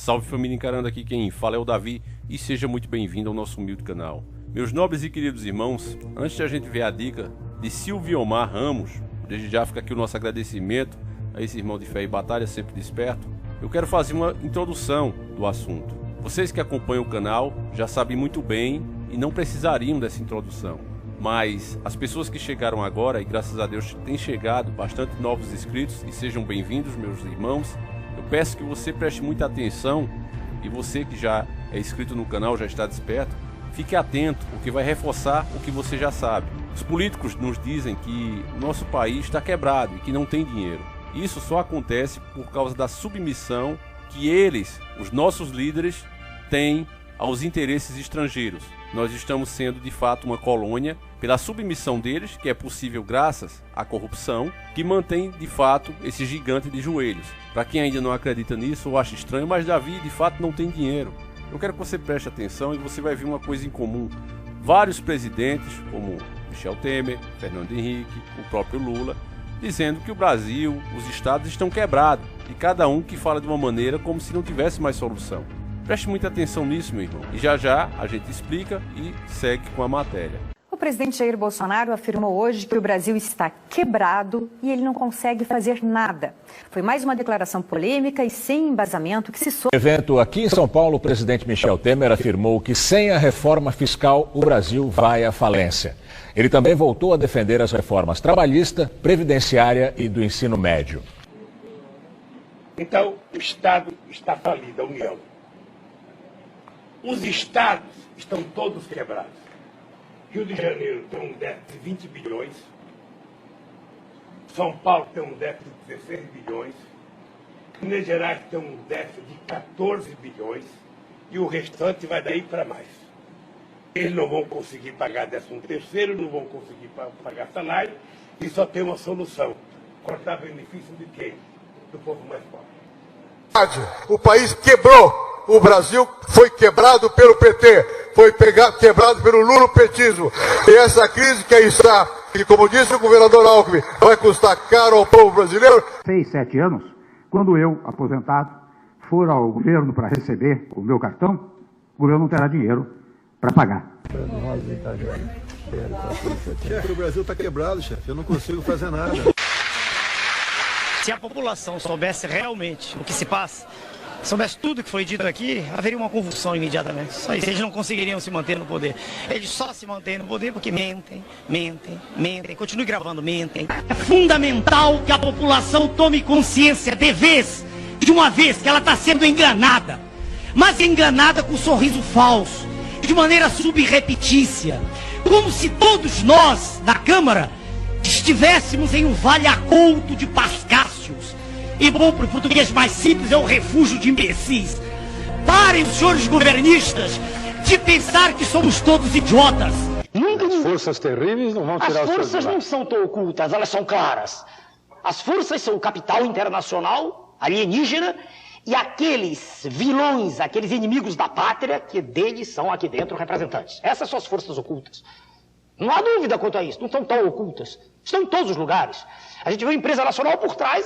Salve família Encarando, aqui quem fala é o Davi e seja muito bem-vindo ao nosso humilde canal. Meus nobres e queridos irmãos, antes de a gente ver a dica de Silviomar Ramos, desde já fica aqui o nosso agradecimento a esse irmão de fé e batalha, sempre desperto, eu quero fazer uma introdução do assunto. Vocês que acompanham o canal já sabem muito bem e não precisariam dessa introdução, mas as pessoas que chegaram agora, e graças a Deus tem chegado bastante novos inscritos, e sejam bem-vindos meus irmãos, eu peço que você preste muita atenção, e você que já é inscrito no canal, já está desperto, fique atento, porque vai reforçar o que você já sabe. Os políticos nos dizem que o nosso país está quebrado e que não tem dinheiro. Isso só acontece por causa da submissão que eles, os nossos líderes, têm aos interesses estrangeiros. Nós estamos sendo de fato uma colônia pela submissão deles, que é possível graças à corrupção, que mantém de fato esse gigante de joelhos. Para quem ainda não acredita nisso ou acha estranho, mas Davi de fato não tem dinheiro. Eu quero que você preste atenção e você vai ver uma coisa em comum. Vários presidentes, como Michel Temer, Fernando Henrique, o próprio Lula, dizendo que o Brasil, os estados estão quebrados, e cada um que fala de uma maneira como se não tivesse mais solução. Preste muita atenção nisso, meu irmão, e já já a gente explica e segue com a matéria. O presidente Jair Bolsonaro afirmou hoje que o Brasil está quebrado e ele não consegue fazer nada. Foi mais uma declaração polêmica e sem embasamento que se... Evento aqui em São Paulo, o presidente Michel Temer afirmou que sem a reforma fiscal o Brasil vai à falência. Ele também voltou a defender as reformas trabalhista, previdenciária e do ensino médio. Então, o Estado está falido, a União. Os estados estão todos quebrados. Rio de Janeiro tem um déficit de 20 bilhões. São Paulo tem um déficit de 16 bilhões. Minas Gerais tem um déficit de 14 bilhões. E o restante vai daí para mais. Eles não vão conseguir pagar 13º, não vão conseguir pagar salário. E só tem uma solução. Cortar benefício de quem? Do povo mais pobre. O país quebrou. O Brasil foi quebrado pelo PT, foi quebrado pelo lulopetismo. E essa crise que aí está, que como disse o governador Alckmin, vai custar caro ao povo brasileiro. 6, 7 anos, quando eu, aposentado, for ao governo para receber o meu cartão, o governo não terá dinheiro para pagar. Chefe, o Brasil está quebrado, chefe, eu não consigo fazer nada. Se a população soubesse realmente o que se passa, soubesse tudo que foi dito aqui, haveria uma convulsão imediatamente. Só isso, eles não conseguiriam se manter no poder. Eles só se mantêm no poder porque mentem. Continue gravando, mentem. É fundamental que a população tome consciência de uma vez, que ela está sendo enganada. Mas enganada com um sorriso falso, de maneira subrepetícia. Como se todos nós, na Câmara, estivéssemos em um vale acolto de pascácios. E bom, para o português mais simples, é um refúgio de imbecis. Parem, os senhores governistas, de pensar que somos todos idiotas. As forças terríveis não vão tirar. As forças não são tão ocultas, elas são claras. As forças são o capital internacional, alienígena, e aqueles vilões, aqueles inimigos da pátria, que deles são aqui dentro representantes. Essas são as forças ocultas. Não há dúvida quanto a isso, não estão tão ocultas. Estão em todos os lugares. A gente vê uma empresa nacional por trás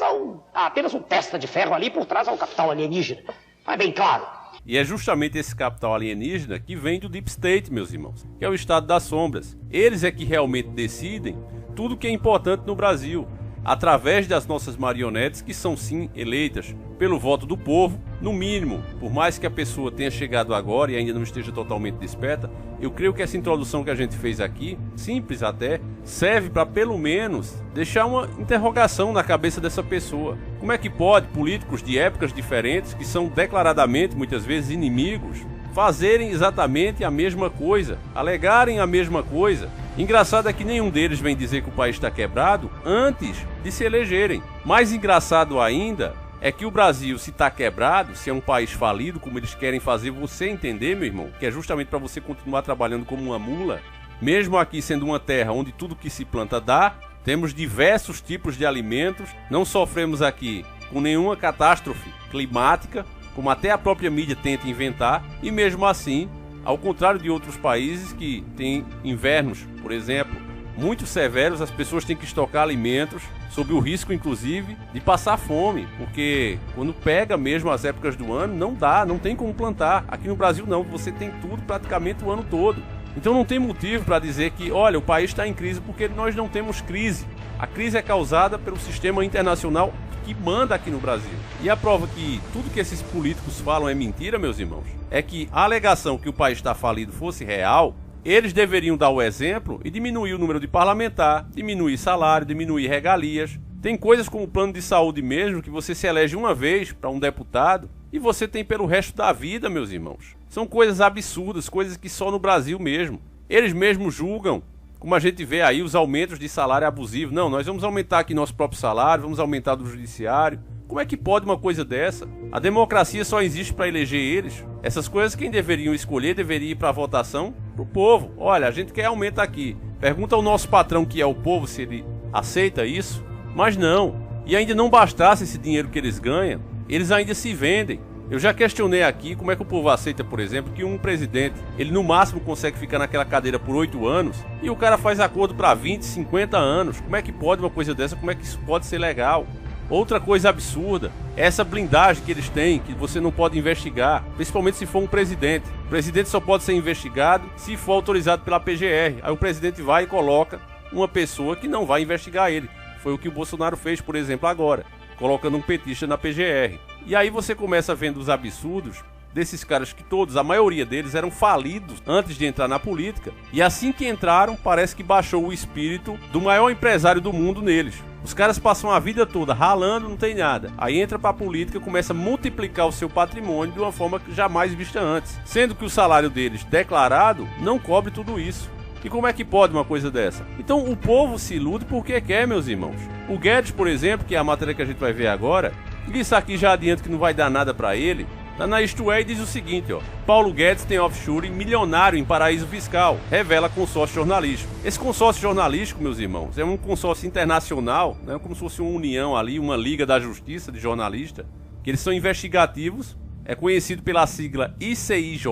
apenas um testa de ferro ali, por trás ao capital alienígena. Não é bem claro. E é justamente esse capital alienígena que vem do Deep State, meus irmãos, que é o estado das sombras. Eles é que realmente decidem tudo que é importante no Brasil, através das nossas marionetes, que são sim eleitas pelo voto do povo, no mínimo. Por mais que a pessoa tenha chegado agora e ainda não esteja totalmente desperta, eu creio que essa introdução que a gente fez aqui, simples até, serve para pelo menos deixar uma interrogação na cabeça dessa pessoa. Como é que pode políticos de épocas diferentes, que são declaradamente muitas vezes inimigos, fazerem exatamente a mesma coisa, alegarem a mesma coisa? Engraçado é que nenhum deles vem dizer que o país está quebrado antes de se elegerem. Mais engraçado ainda é que o Brasil, se está quebrado, se é um país falido, como eles querem fazer você entender, meu irmão, que é justamente para você continuar trabalhando como uma mula, mesmo aqui sendo uma terra onde tudo que se planta dá, temos diversos tipos de alimentos, não sofremos aqui com nenhuma catástrofe climática, como até a própria mídia tenta inventar, e mesmo assim, ao contrário de outros países que têm invernos, por exemplo, muito severos, as pessoas têm que estocar alimentos, sob o risco, inclusive, de passar fome, porque quando pega mesmo as épocas do ano, não dá, não tem como plantar. Aqui no Brasil não, você tem tudo praticamente o ano todo. Então não tem motivo para dizer que, olha, o país está em crise, porque nós não temos crise. A crise é causada pelo sistema internacional que manda aqui no Brasil. E a prova que tudo que esses políticos falam é mentira, meus irmãos, é que a alegação que o país está falido fosse real, eles deveriam dar o exemplo e diminuir o número de parlamentar, diminuir salário, diminuir regalias. Tem coisas como o plano de saúde mesmo, que você se elege uma vez para um deputado e você tem pelo resto da vida, meus irmãos. São coisas absurdas, coisas que só no Brasil mesmo. Eles mesmos julgam, como a gente vê aí, os aumentos de salário abusivo. Não, nós vamos aumentar aqui nosso próprio salário, vamos aumentar do judiciário. Como é que pode uma coisa dessa? A democracia só existe para eleger eles. Essas coisas quem deveriam escolher, deveria ir para a votação pro povo. Olha, a gente quer aumento aqui. Pergunta ao nosso patrão, que é o povo, se ele aceita isso. Mas não. E ainda não bastasse esse dinheiro que eles ganham, eles ainda se vendem. Eu já questionei aqui como é que o povo aceita, por exemplo, que um presidente, ele no máximo consegue ficar naquela cadeira por 8 anos e o cara faz acordo para 20, 50 anos. Como é que pode uma coisa dessa? Como é que isso pode ser legal? Outra coisa absurda é essa blindagem que eles têm, que você não pode investigar, principalmente se for um presidente. O presidente só pode ser investigado se for autorizado pela PGR. Aí o presidente vai e coloca uma pessoa que não vai investigar ele. Foi o que o Bolsonaro fez, por exemplo, agora, colocando um petista na PGR. E aí você começa vendo os absurdos desses caras que todos, a maioria deles, eram falidos antes de entrar na política. E assim que entraram, parece que baixou o espírito do maior empresário do mundo neles. Os caras passam a vida toda ralando, não tem nada. Aí entra pra política, começa a multiplicar o seu patrimônio de uma forma que jamais vista antes. Sendo que o salário deles declarado não cobre tudo isso. E como é que pode uma coisa dessa? Então o povo se ilude porque quer, meus irmãos. O Guedes, por exemplo, que é a matéria que a gente vai ver agora, isso aqui já adianta que não vai dar nada pra ele. Tá na Isto É e diz o seguinte, ó: Paulo Guedes tem offshore milionário em paraíso fiscal, revela consórcio jornalístico. Esse consórcio jornalístico, meus irmãos, é um consórcio internacional, né, como se fosse uma união ali, uma liga da justiça de jornalistas, que eles são investigativos, é conhecido pela sigla ICIJ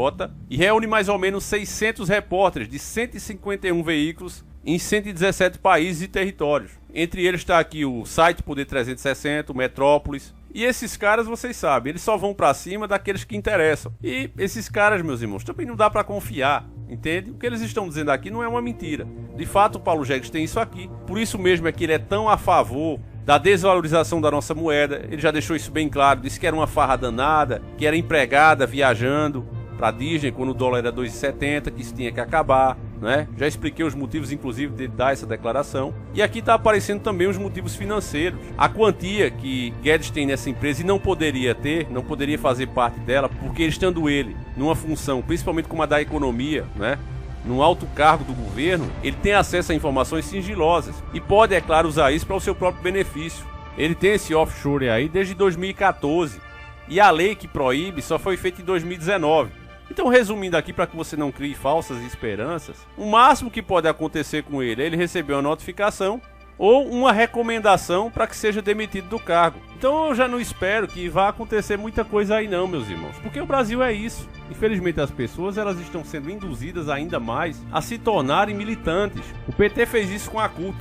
e reúne mais ou menos 600 repórteres de 151 veículos em 117 países e territórios. Entre eles está aqui o site Poder 360, o Metrópolis. E esses caras, vocês sabem, eles só vão pra cima daqueles que interessam. E esses caras, meus irmãos, também não dá pra confiar, entende? O que eles estão dizendo aqui não é uma mentira. De fato, o Paulo Guedes tem isso aqui. Por isso mesmo é que ele é tão a favor da desvalorização da nossa moeda. Ele já deixou isso bem claro, disse que era uma farra danada, que era empregada viajando pra Disney quando o dólar era 2,70, que isso tinha que acabar, né? Já expliquei os motivos, inclusive, de dar essa declaração. E aqui está aparecendo também os motivos financeiros. A quantia que Guedes tem nessa empresa e não poderia ter, não poderia fazer parte dela, porque estando ele numa função, principalmente como a da economia, né, num alto cargo do governo, ele tem acesso a informações sigilosas e pode, é claro, usar isso para o seu próprio benefício. Ele tem esse offshore aí desde 2014 e a lei que proíbe só foi feita em 2019. Então, resumindo aqui, para que você não crie falsas esperanças, o máximo que pode acontecer com ele é ele receber uma notificação ou uma recomendação para que seja demitido do cargo. Então eu já não espero que vá acontecer muita coisa aí não, meus irmãos, porque o Brasil é isso. Infelizmente as pessoas, elas estão sendo induzidas ainda mais a se tornarem militantes. O PT fez isso com a CUT.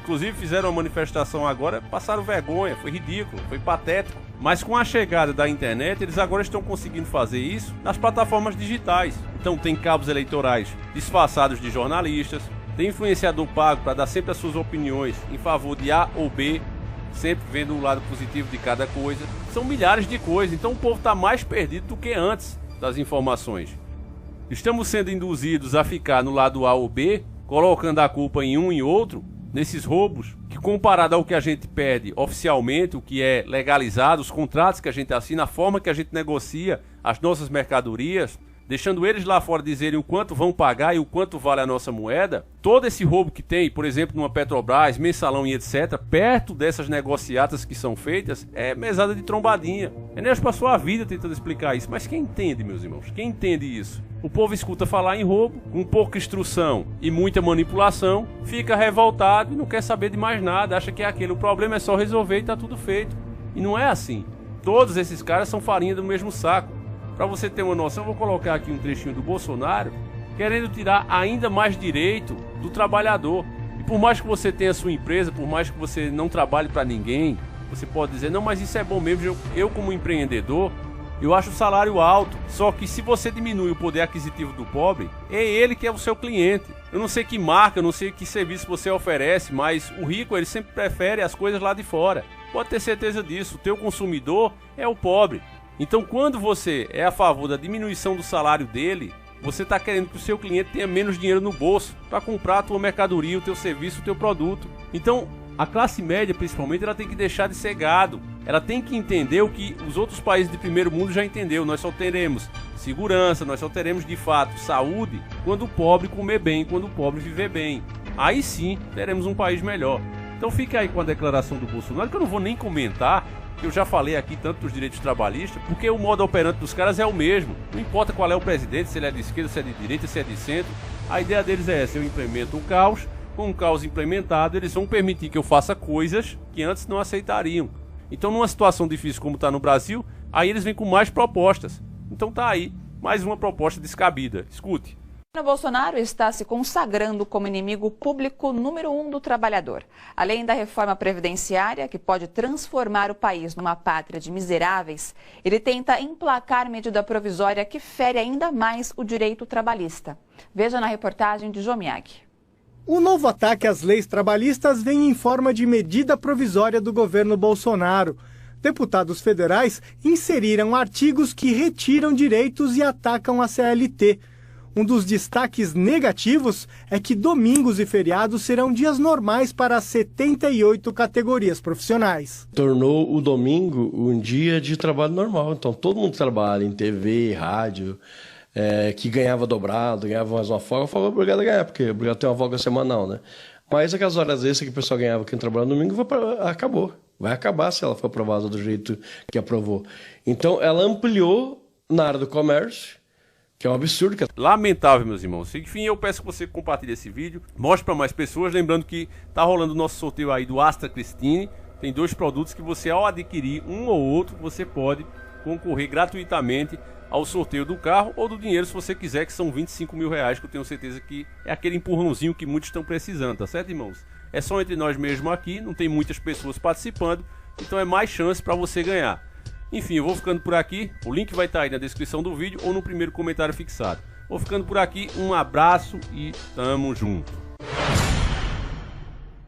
Inclusive fizeram uma manifestação agora, passaram vergonha, foi ridículo, foi patético. Mas com a chegada da internet, eles agora estão conseguindo fazer isso nas plataformas digitais. Então tem cabos eleitorais disfarçados de jornalistas, tem influenciador pago para dar sempre as suas opiniões em favor de A ou B, sempre vendo o lado positivo de cada coisa. São milhares de coisas, então o povo está mais perdido do que antes das informações. Estamos sendo induzidos a ficar no lado A ou B, colocando a culpa em um e outro, nesses roubos, que comparado ao que a gente pede oficialmente, o que é legalizado, os contratos que a gente assina, a forma que a gente negocia as nossas mercadorias, deixando eles lá fora dizerem o quanto vão pagar e o quanto vale a nossa moeda, todo esse roubo que tem, por exemplo, numa Petrobras, Mensalão e etc., perto dessas negociatas que são feitas, é mesada de trombadinha. Enéas passou a vida tentando explicar isso, mas quem entende, meus irmãos? Quem entende isso? O povo escuta falar em roubo, com pouca instrução e muita manipulação, fica revoltado e não quer saber de mais nada, acha que é aquele, o problema é só resolver e tá tudo feito. E não é assim. Todos esses caras são farinha do mesmo saco. Para você ter uma noção, eu vou colocar aqui um trechinho do Bolsonaro querendo tirar ainda mais direito do trabalhador. E por mais que você tenha a sua empresa, por mais que você não trabalhe para ninguém, você pode dizer, não, mas isso é bom mesmo, eu como empreendedor, eu acho o salário alto. Só que se você diminui o poder aquisitivo do pobre, é ele que é o seu cliente. Eu não sei que marca, eu não sei que serviço você oferece, mas o rico, ele sempre prefere as coisas lá de fora. Pode ter certeza disso, o teu consumidor é o pobre. Então quando você é a favor da diminuição do salário dele, você está querendo que o seu cliente tenha menos dinheiro no bolso para comprar a tua mercadoria, o teu serviço, o teu produto. Então a classe média, principalmente, ela tem que deixar de ser gado. Ela tem que entender o que os outros países de primeiro mundo já entenderam. Nós só teremos segurança, nós só teremos de fato saúde quando o pobre comer bem, quando o pobre viver bem. Aí sim teremos um país melhor. Então fica aí com a declaração do Bolsonaro, que eu não vou nem comentar, que eu já falei aqui tanto dos direitos trabalhistas, porque o modo operante dos caras é o mesmo. Não importa qual é o presidente, se ele é de esquerda, se é de direita, se é de centro. A ideia deles é essa: eu implemento um caos. Com um caos implementado, eles vão permitir que eu faça coisas que antes não aceitariam. Então, numa situação difícil como está no Brasil, aí eles vêm com mais propostas. Então tá aí, mais uma proposta descabida. Escute. Bolsonaro está se consagrando como inimigo público número 1 do trabalhador. Além da reforma previdenciária, que pode transformar o país numa pátria de miseráveis, ele tenta emplacar medida provisória que fere ainda mais o direito trabalhista. Veja na reportagem de Jomiag. O novo ataque às leis trabalhistas vem em forma de medida provisória do governo Bolsonaro. Deputados federais inseriram artigos que retiram direitos e atacam a CLT. Um dos destaques negativos é que domingos e feriados serão dias normais para as 78 categorias profissionais. Tornou o domingo um dia de trabalho normal. Então todo mundo trabalha em TV, rádio, que ganhava dobrado, ganhava mais uma folga, foi obrigado a ganhar, porque obrigado a ter uma folga semanal, né? Mas aquelas horas extras que o pessoal ganhava quem trabalhava no domingo, acabou. Vai acabar se ela for aprovada do jeito que aprovou. Então ela ampliou na área do comércio, que é um absurdo. Lamentável, meus irmãos. Enfim, eu peço que você compartilhe esse vídeo, mostre para mais pessoas, lembrando que tá rolando o nosso sorteio aí do Astra Cristine. Tem 2 produtos que você, ao adquirir um ou outro, você pode concorrer gratuitamente ao sorteio do carro ou do dinheiro, se você quiser, que são 25 mil reais, que eu tenho certeza que é aquele empurrãozinho que muitos estão precisando, tá certo, irmãos? É só entre nós mesmo aqui, não tem muitas pessoas participando, então é mais chance para você ganhar. Enfim, eu vou ficando por aqui, o link vai estar aí na descrição do vídeo ou no primeiro comentário fixado. Vou ficando por aqui, um abraço e tamo junto.